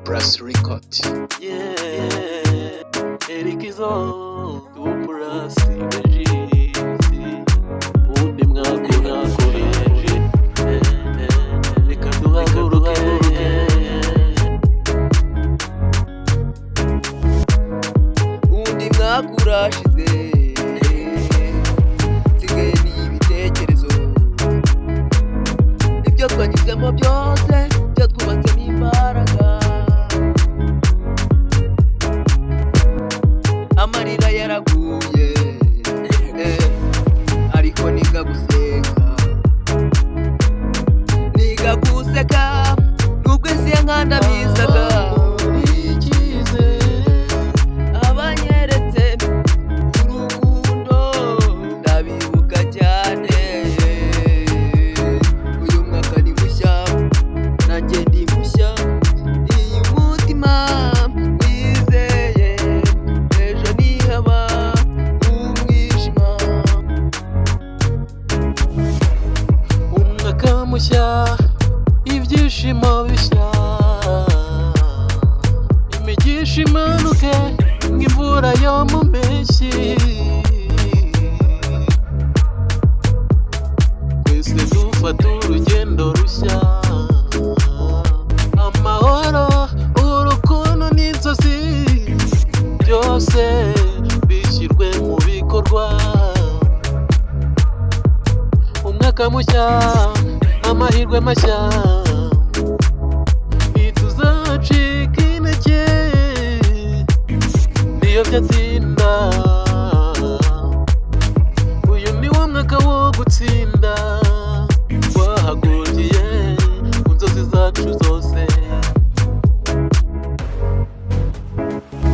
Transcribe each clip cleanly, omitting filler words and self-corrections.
Plus Record. Yeah, Eric is on to Plus Energy. Undi mwakora koreje. Reka duhaguruke. Undi mwakurashize. Nsigaye n'ibitekerezo. Ibyo twanyuzemo byose byo twubatsemo imbaraga. Amarira yaraguye ariko niga guseka nubwo isi yankandamizaga ikize abanyeretse urukundo ndabibuka cyane. Uyu mwaka ni mushya nanjye ndi mushya, iyi mutima wizeye ejo nihaba umwijima. Umwaka mushya, ibyishimo bishya, imigisha imanuke nk'imvura yo mu mpeshyi. Twese dufata urugendo rushya, amahoro, urukundo n'inzozi byose bishyirwe mu bikorwa. Umwaka mushya, amahirwe mashya, ntituzacika intege niyo byatsinda. Uyu ni wo mwaka wo gutsinda, twahagurukiye ku nzozi zacu zose.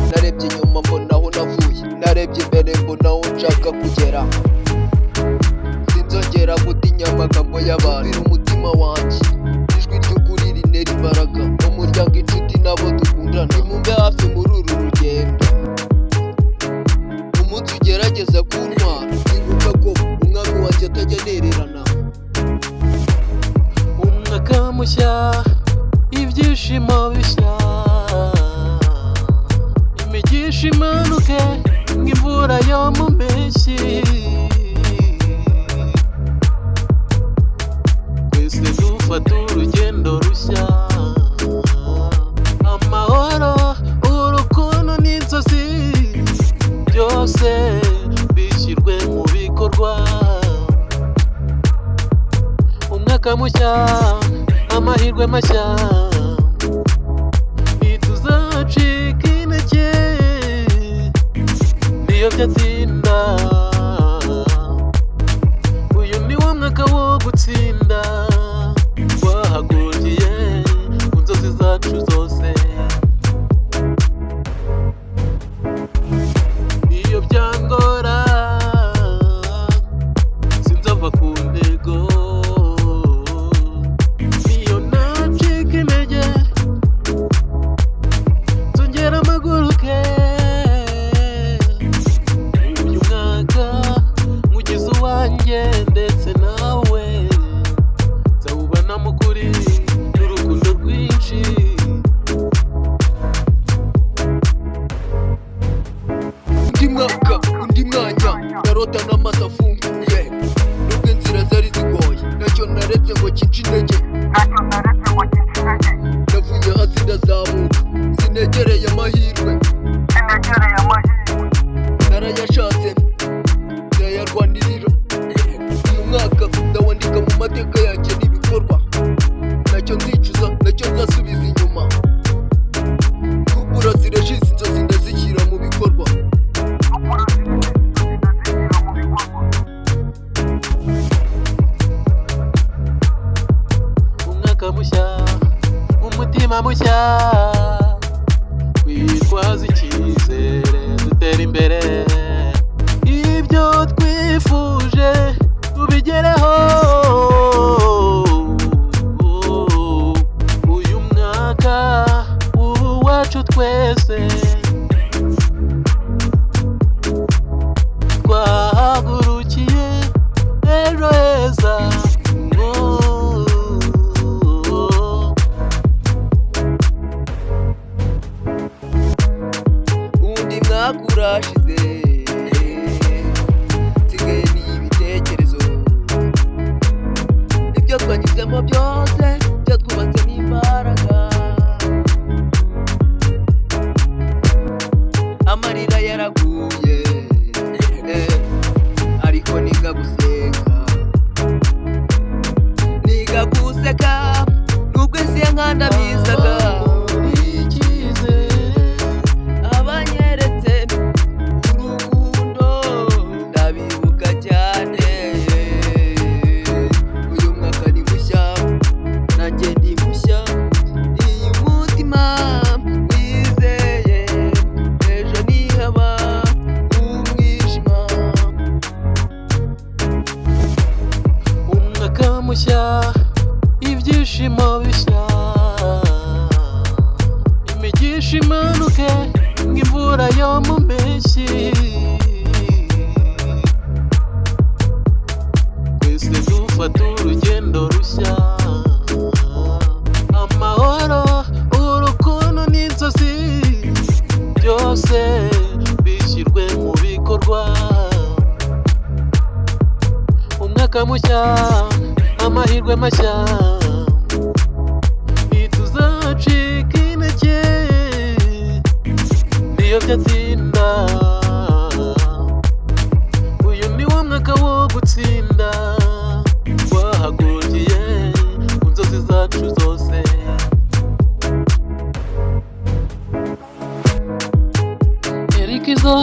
Narebye inyuma mbona aho navuye, narebye imbere mbona aho nshaka kugera. Sinzongera gutinya amagambo y'abantu, umutima wanjye ijwi ry'ukuri rinera imbaraga. Umuryango, inshuti n'abo dukundana, nimumbe hafi muri uru rugendo. Umunsi ugerageza kuntwara, nibuka ko umwami wanjye atajya anererana. Umwaka mushya, ibyishimo bishya, imigisha imanuke nk'imvura yo mu mpeshyi. Twese dufata urugendo rushya, amahoro, urukundo n'inzozi byose bishyirwe mu bikorwa. Umwaka mushya, amahirwe mashya, ntituzacika intege niyo byatsinda. Uyu ni wo mwaka wo gutsinda, twahagurukiye ku nzozi zacu zose. Iyo byangora sinzava ku ntego, niyo nacika intege nzongera amaguruke. Uyu mwaka nkugize uwanjye ndetse nawe nzawubanamo ukuri n'urukundo rwinshi. Undi mwaka, undi mwanya, ndarota n'amaso afunguye. Nubwo inzira zari zigoye, nacyo naretse ngo kince intege. Navuye hasi ndazamuka, sinegereye amahirwe. Narayashatse ndayarwanirira. Uyu mwaka ndawandika mu mateka yanjye n'ibikorwa. Nacyo nzicuza, nacyo nzasubiza inyuma. Kubura zirashize, inzozi ndazishyira mu bikorwa. Umwaka mushya, umutima mushya, witwaza icyizere dutera imbere. Ibyo twifuje tubigereho. Uyu mwaka uwacu twese, twahagurukiye ejo heza. urashize, nsigaye n'ibitekerezo. Ibyo twanyuzemo byose byo twubatse n'imbaraga, amarira yaraguye, ariko niga gusenga, niga guseka nubwo isi yankandamizaga. Abanyeretse urukundo ndabibuka cyane. Uyu mwaka ni mushya, nanjye ndi mushya. Iyo umutima wizeye, ejo nihaba umwijima. Umwaka mushya, ibyishimo bishya, imigisha imanuke nk'imvura yo mu mpeshyi. Twese dufata urugendo rushya, amahoro, urukundo n'inzozi, byose bishyirwe mu bikorwa. Umwaka mushya, amahirwe mashya, ntituzacika intege niyo byatinda. Uyu ni wo mwaka wo gutsinda, twahagurukiye ku nzozi zacu zose. Erikizo